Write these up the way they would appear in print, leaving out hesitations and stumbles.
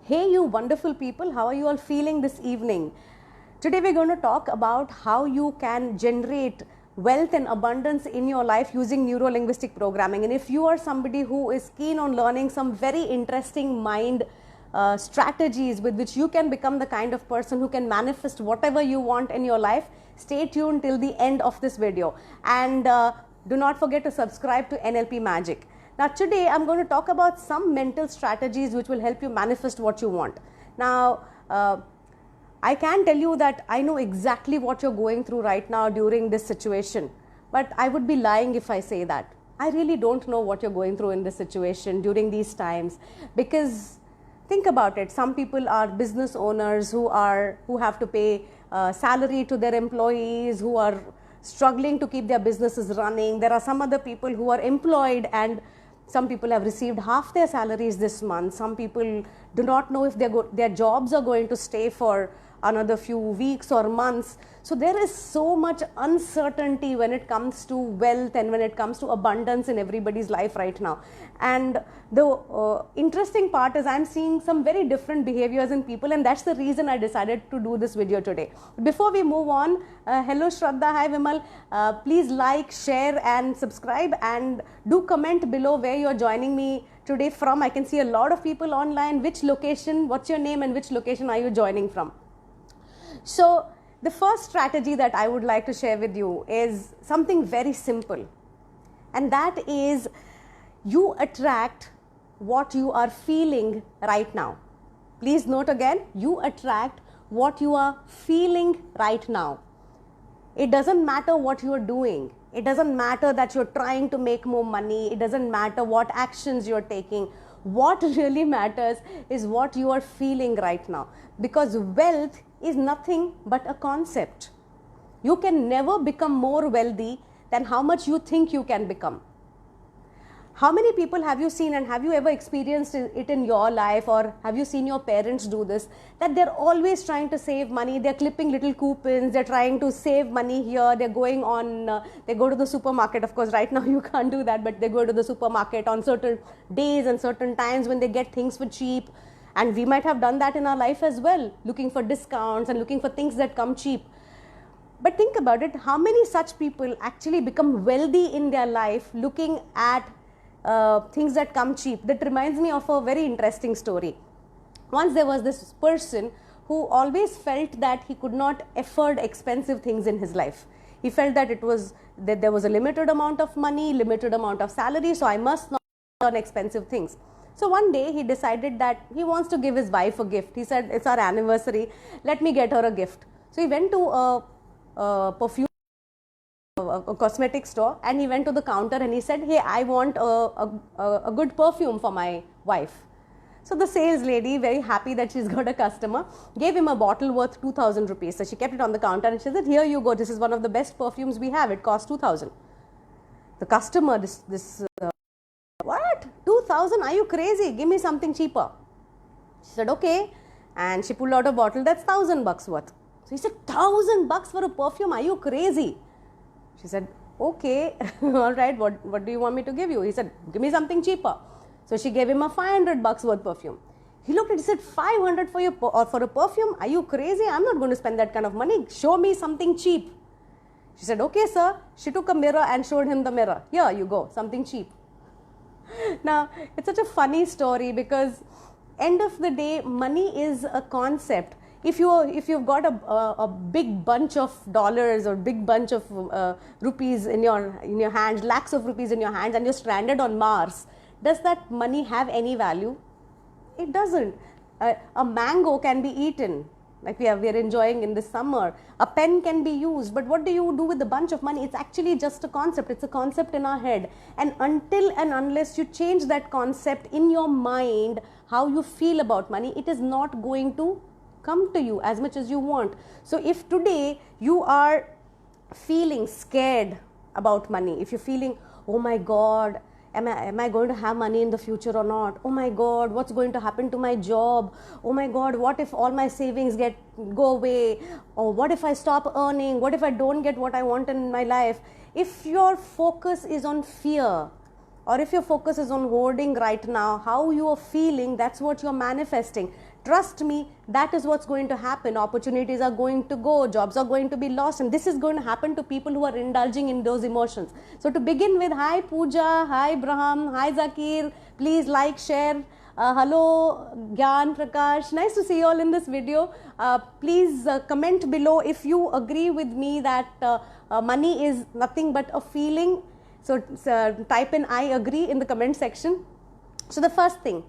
Hey you wonderful people, how are you all feeling this evening? Today we're going to talk about how you can generate wealth and abundance in your life using neuro-linguistic programming. And if you are somebody who is keen on learning some very interesting mind strategies with which you can become the kind of person who can manifest whatever you want in your life, stay tuned till the end of this video. And do not forget to subscribe to NLP Magic. Now today I'm going to talk about some mental strategies which will help you manifest what you want. Now I can tell you that I know exactly what you're going through right now during this situation, but I would be lying if I say that. I really don't know what you're going through in this situation during these times, because think about it. Some people are business owners who have to pay salary to their employees, who are struggling to keep their businesses running. There are some other people who are employed, and some people have received half their salaries this month. Some people do not know if their jobs are going to stay for another few weeks or months. So there is so much uncertainty when it comes to wealth and when it comes to abundance in everybody's life right now. And the interesting part is I'm seeing some very different behaviors in people, and that's the reason I decided to do this video today. Before we move on, hello Shraddha, hi Vimal, please like, share and subscribe, and do comment below where you're joining me today from. I can see a lot of people online. Which location, what's your name and which location are you joining from? So the first strategy that I would like to share with you is something very simple, and that is you attract what you are feeling right now. Please note again, you attract what you are feeling right now. It doesn't matter what you are doing. It doesn't matter that you're trying to make more money. It doesn't matter what actions you're taking. What really matters is what you are feeling right now, because wealth is nothing but a concept. You can never become more wealthy than how much you think you can become. How many people have you seen, and have you ever experienced it in your life, or have you seen your parents do this, that they're always trying to save money, they're clipping little coupons, they're trying to save money here, they're going on, they go to the supermarket. Of course right now you can't do that, but they go to the supermarket on certain days and certain times when they get things for cheap. And we might have done that in our life as well, looking for discounts and looking for things that come cheap. But think about it, how many such people actually become wealthy in their life looking at things that come cheap? That reminds me of a very interesting story. Once there was this person who always felt that he could not afford expensive things in his life. He felt that there was a limited amount of money, limited amount of salary, so I must not earn expensive things. So one day he decided that he wants to give his wife a gift. He said, it's our anniversary, let me get her a gift. So he went to a perfume, a cosmetic store, and he went to the counter and he said, hey, I want a good perfume for my wife. So the sales lady, very happy that she's got a customer, gave him a bottle worth 2,000 rupees. So she kept it on the counter and she said, here you go, this is one of the best perfumes we have, it costs 2,000. The customer, what? 2,000? Are you crazy? Give me something cheaper. She said, okay. And she pulled out a bottle that's $1,000 worth. So he said, $1,000 for a perfume? Are you crazy? She said, okay, all right, what do you want me to give you? He said, give me something cheaper. So she gave him a $500 worth perfume. He looked at it, he said, 500 for a perfume? Are you crazy? I'm not going to spend that kind of money. Show me something cheap. She said, okay, sir. She took a mirror and showed him the mirror. Here you go, something cheap. Now, it's such a funny story, because end of the day, money is a concept. If you've got a big bunch of dollars or big bunch of rupees in your hands, lakhs of rupees in your hands, and you're stranded on Mars, does that money have any value? It doesn't. A mango can be eaten, like we are enjoying in this summer. A pen can be used, but what do you do with a bunch of money? It's actually just a concept. It's a concept in our head. And until and unless you change that concept in your mind, how you feel about money, it is not going to come to you as much as you want. So if today you are feeling scared about money, if you're feeling, oh my God, am I going to have money in the future or not? Oh my God, what's going to happen to my job? Oh my God, what if all my savings go away? Or what if I stop earning? What if I don't get what I want in my life? If your focus is on fear, or if your focus is on hoarding right now, how you are feeling, that's what you're manifesting. Trust me, that is what's going to happen. Opportunities are going to go, jobs are going to be lost, and this is going to happen to people who are indulging in those emotions. So to begin with, hi Pooja, hi Braham, hi Zakir, please like, share. Hello Gyan, Prakash, nice to see you all in this video. Please comment below if you agree with me that money is nothing but a feeling. So type in I agree in the comment section. So the first thing,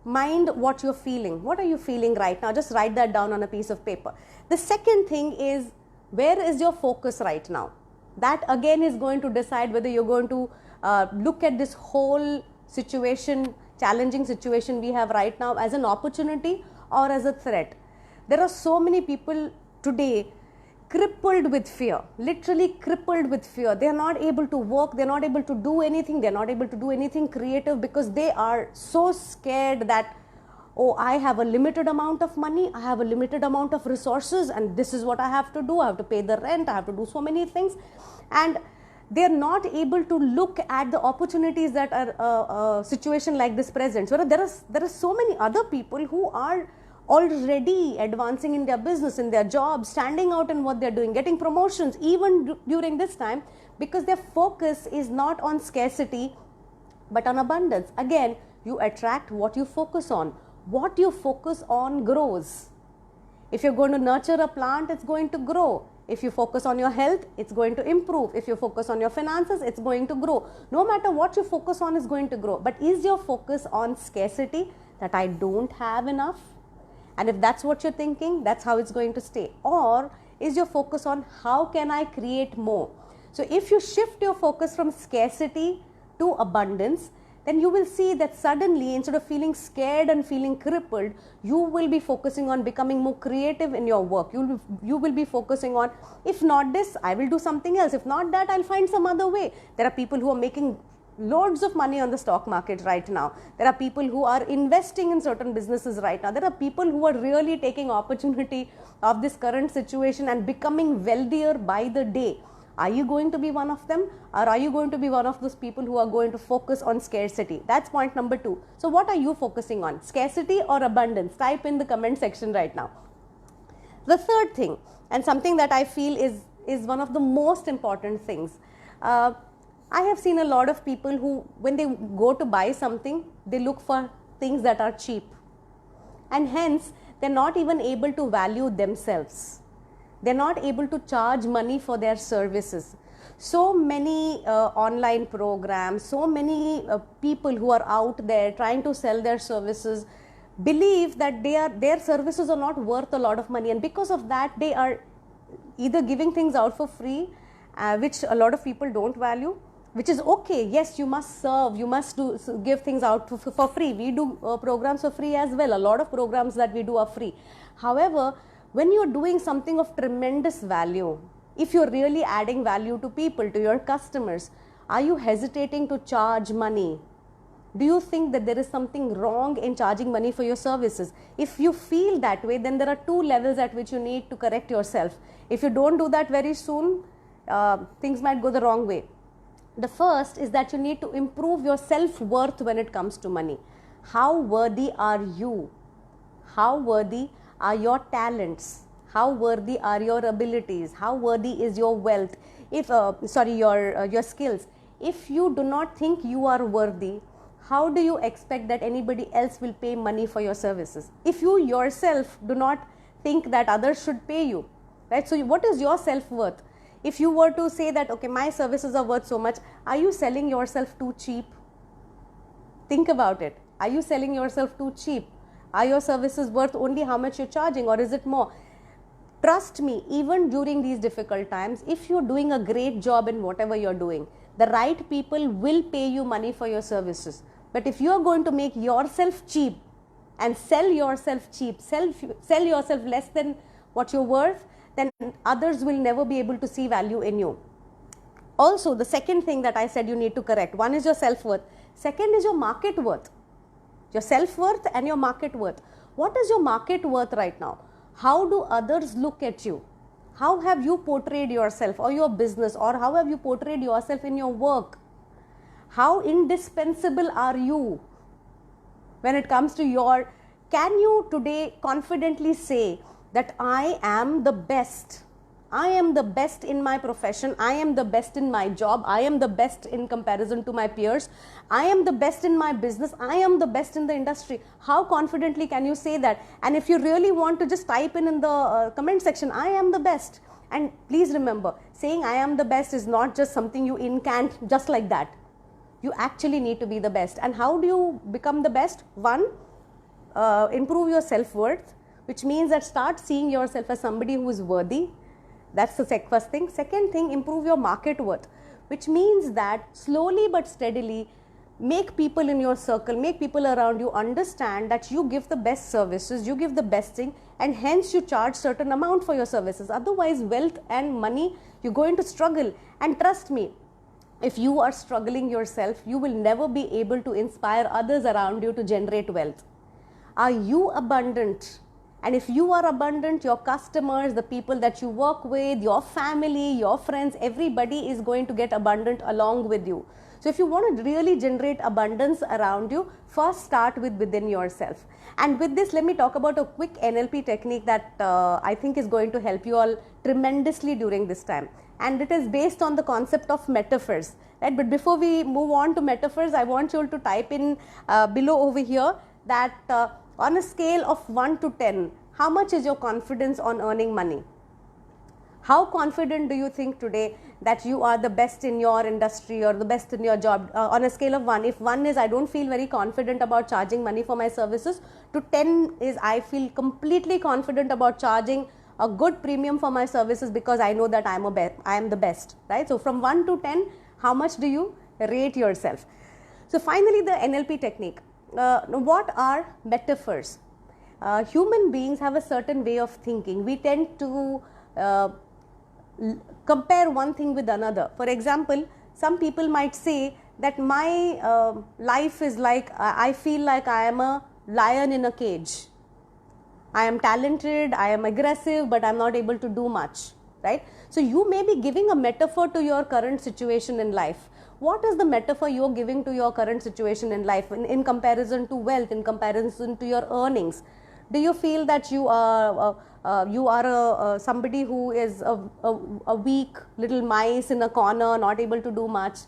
mind what you're feeling. What are you feeling right now? Just write that down on a piece of paper. The second thing is, where is your focus right now? That again is going to decide whether you're going to look at this whole situation, challenging situation we have right now, as an opportunity or as a threat. There are so many people today crippled with fear, literally crippled with fear. They are not able to work, they are not able to do anything, they are not able to do anything creative because they are so scared that, oh, I have a limited amount of money, I have a limited amount of resources, and this is what I have to do. I have to pay the rent, I have to do so many things, and they are not able to look at the opportunities that a situation like this presents. So there are so many other people who are already advancing in their business, in their jobs, standing out in what they're doing, getting promotions even during this time, because their focus is not on scarcity but on abundance. Again, you attract what you focus on. What you focus on grows. If you're going to nurture a plant, it's going to grow. If you focus on your health, it's going to improve. If you focus on your finances, it's going to grow. No matter what you focus on is going to grow. But is your focus on scarcity, that I don't have enough? And if that's what you're thinking, that's how it's going to stay. Or is your focus on how can I create more? So if you shift your focus from scarcity to abundance, then you will see that suddenly, instead of feeling scared and feeling crippled, you will be focusing on becoming more creative in your work. You will be focusing on, if not this, I will do something else. If not that, I'll find some other way. There are people who are making loads of money on the stock market right now. There are people who are investing in certain businesses right now. There are people who are really taking opportunity of this current situation and becoming wealthier by the day. Are you going to be one of them, or are you going to be one of those people who are going to focus on scarcity? That's point number 2. So what are you focusing on, scarcity or abundance? Type in the comment section right now. The third thing, and something that I feel is one of the most important things, I have seen a lot of people who, when they go to buy something, they look for things that are cheap, and hence they're not even able to value themselves. They're not able to charge money for their services. So many online programs, so many people who are out there trying to sell their services believe that their services are not worth a lot of money, and because of that they are either giving things out for free, which a lot of people don't value, which is okay. Yes, you must serve, you must give things out for free. We do programs for free as well. A lot of programs that we do are free. However, when you're doing something of tremendous value, if you're really adding value to people, to your customers, are you hesitating to charge money? Do you think that there is something wrong in charging money for your services? If you feel that way, then there are 2 levels at which you need to correct yourself. If you don't do that very soon, things might go the wrong way. The first is that you need to improve your self-worth when it comes to money. How worthy are you? How worthy are your talents? How worthy are your abilities? How worthy is your wealth? Your skills. If you do not think you are worthy, how do you expect that anybody else will pay money for your services? If you yourself do not think that others should pay you, right? So what is your self-worth? If you were to say that, okay, my services are worth so much, are you selling yourself too cheap? Think about it. Are you selling yourself too cheap? Are your services worth only how much you're charging, or is it more? Trust me, even during these difficult times, if you're doing a great job in whatever you're doing, the right people will pay you money for your services. But if you're going to make yourself cheap and sell yourself cheap, sell yourself less than what you're worth, then others will never be able to see value in you. Also, the second thing that I said you need to correct, one is your self-worth. Second is your market worth. Your self-worth and your market worth. What is your market worth right now? How do others look at you? How have you portrayed yourself or your business, or how have you portrayed yourself in your work? How indispensable are you when it comes to your, can you today confidently say that I am the best? I am the best in my profession, I am the best in my job, I am the best in comparison to my peers, I am the best in my business, I am the best in the industry. How confidently can you say that? And if you really want to, just type in the comment section, I am the best. And please remember, saying I am the best is not just something you incant just like that. You actually need to be the best. And how do you become the best? One, improve your self-worth, which means that start seeing yourself as somebody who is worthy. That's the first thing. Second thing, improve your market worth, which means that slowly but steadily make people in your circle, make people around you understand that you give the best services, you give the best thing, and hence you charge certain amount for your services. Otherwise, wealth and money, you're going to struggle. And trust me, if you are struggling yourself, you will never be able to inspire others around you to generate wealth. Are you abundant? And if you are abundant, your customers, the people that you work with, your family, your friends, everybody is going to get abundant along with you. So if you want to really generate abundance around you, first start with within yourself. And with this, let me talk about a quick NLP technique that I think is going to help you all tremendously during this time. And it is based on the concept of metaphors. Right? But before we move on to metaphors, I want you all to type in below over here that on a scale of 1 to 10, how much is your confidence on earning money? How confident do you think today that you are the best in your industry or the best in your job? On a scale of 1, if 1 is I don't feel very confident about charging money for my services, to 10 is I feel completely confident about charging a good premium for my services because I know that I am the best, right? So from 1 to 10, how much do you rate yourself? So finally, the NLP technique. What are metaphors? Human beings have a certain way of thinking. We tend to compare one thing with another. For example, some people might say that my life is like, I feel like I am a lion in a cage. I am talented, I am aggressive, but I am not able to do much, right? So you may be giving a metaphor to your current situation in life. What is the metaphor you are giving to your current situation in life in comparison to wealth, in comparison to your earnings? Do you feel that you are somebody who is a weak little mice in a corner, not able to do much?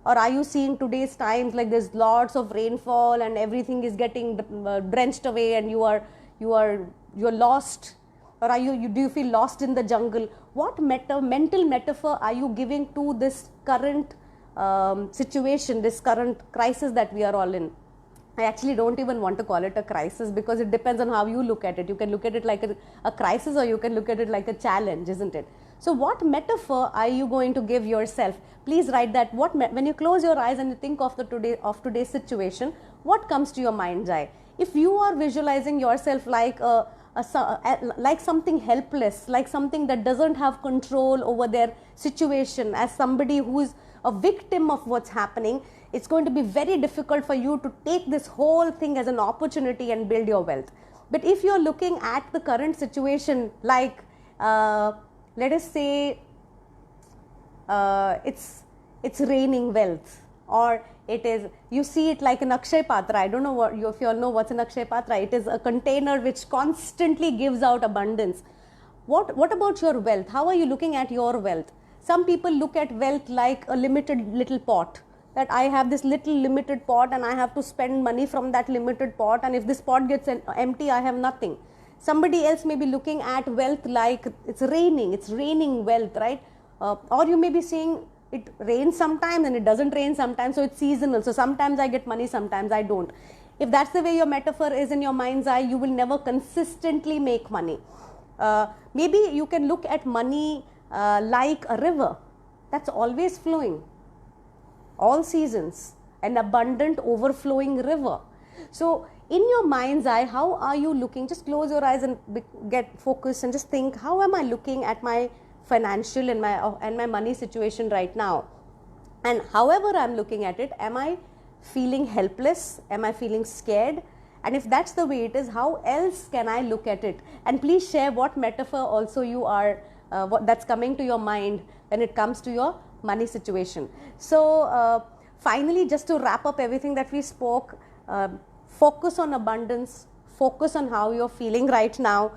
Or are you seeing today's times like there's lots of rainfall and everything is getting drenched away and you are lost? Or do you feel lost in the jungle? What mental metaphor are you giving to this current situation, this current crisis that we are all in? I actually don't even want to call it a crisis because it depends on how you look at it. You can look at it like a crisis or you can look at it like a challenge, isn't it? So what metaphor are you going to give yourself? Please write that. When you close your eyes and you think of today's situation, what comes to your mind's eye? If you are visualizing yourself like like something helpless, like something that doesn't have control over their situation, as somebody who is a victim of what's happening, it's going to be very difficult for you to take this whole thing as an opportunity and build your wealth. But if you're looking at the current situation like, let us say, it's raining wealth, or you see it like an Akshay Patra. I don't know if you all know what's an Akshay Patra. It is a container which constantly gives out abundance. What about your wealth? How are you looking at your wealth? Some people look at wealth like a limited little pot, that I have this little limited pot and I have to spend money from that limited pot, and if this pot gets empty, I have nothing. Somebody else may be looking at wealth like it's raining wealth, right? Or you may be seeing it rains sometimes and it doesn't rain sometimes, so it's seasonal. So sometimes I get money, sometimes I don't. If that's the way your metaphor is in your mind's eye, you will never consistently make money. Maybe you can look at money like a river that's always flowing, all seasons, an abundant overflowing river. So in your mind's eye, how are you looking? Just close your eyes and get focused and just think, how am I looking at my financial and my money situation right now? And however I'm looking at it, am I feeling helpless? Am I feeling scared? And if that's the way it is, how else can I look at it? And please share what metaphor also you are, that's coming to your mind when it comes to your money situation. So finally, just to wrap up everything that we spoke, focus on abundance, focus on how you're feeling right now,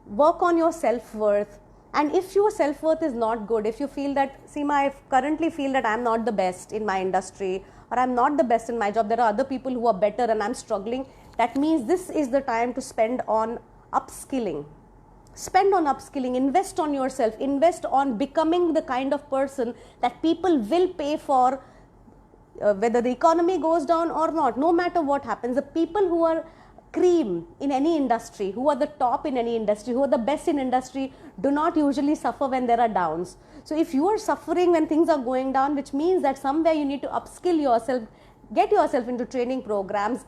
work on your self-worth. And if your self-worth is not good, if you feel that, Seema, I currently feel that I'm not the best in my industry, or I'm not the best in my job, there are other people who are better and I'm struggling, that means this is the time to spend on upskilling. Spend on upskilling, invest on yourself, invest on becoming the kind of person that people will pay for, whether the economy goes down or not, no matter what happens. The people who are cream in any industry, who are the top in any industry, who are the best in industry, do not usually suffer when there are downs. So if you are suffering when things are going down, which means that somewhere you need to upskill yourself, get yourself into training programs,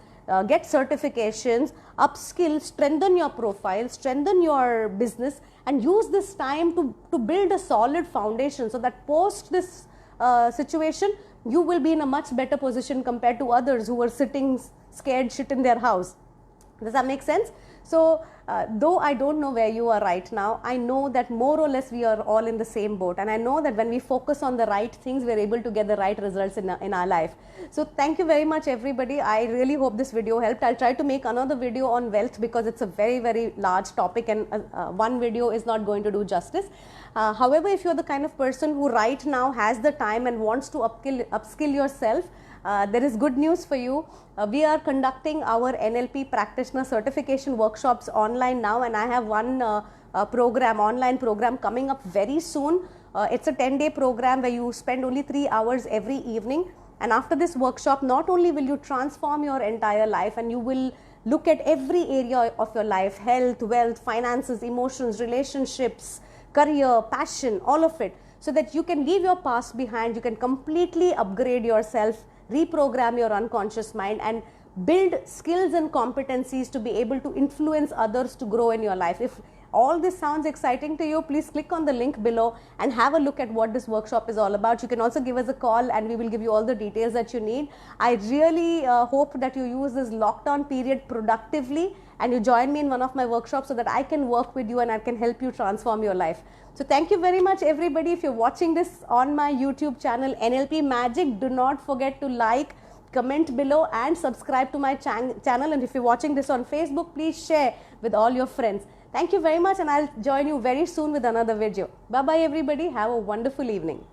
get certifications, upskill, strengthen your profile, strengthen your business, and use this time to build a solid foundation, so that post this situation, you will be in a much better position compared to others who are sitting scared shit in their house. Does that make sense? So, though I don't know where you are right now, I know that more or less we are all in the same boat, and I know that when we focus on the right things, we are able to get the right results in our life. So, thank you very much, everybody. I really hope this video helped. I'll try to make another video on wealth, because it's a very, very large topic, and one video is not going to do justice. However, if you're the kind of person who right now has the time and wants to upskill yourself, there is good news for you. We are conducting our NLP practitioner certification workshops online now, and I have one online program coming up very soon. It's a 10-day program where you spend only 3 hours every evening, and after this workshop, not only will you transform your entire life, and you will look at every area of your life: health, wealth, finances, emotions, relationships, career, passion, all of it, so that you can leave your past behind, you can completely upgrade yourself, reprogram your unconscious mind, and build skills and competencies to be able to influence others to grow in your life. If all this sounds exciting to you, please click on the link below and have a look at what this workshop is all about. You can also give us a call and we will give you all the details that you need. I really hope that you use this lockdown period productively and you join me in one of my workshops so that I can work with you and I can help you transform your life. So thank you very much, everybody. If you're watching this on my YouTube channel, NLP Magic, do not forget to like, comment below and subscribe to my channel. And if you're watching this on Facebook, please share with all your friends. Thank you very much, and I'll join you very soon with another video. Bye-bye, everybody. Have a wonderful evening.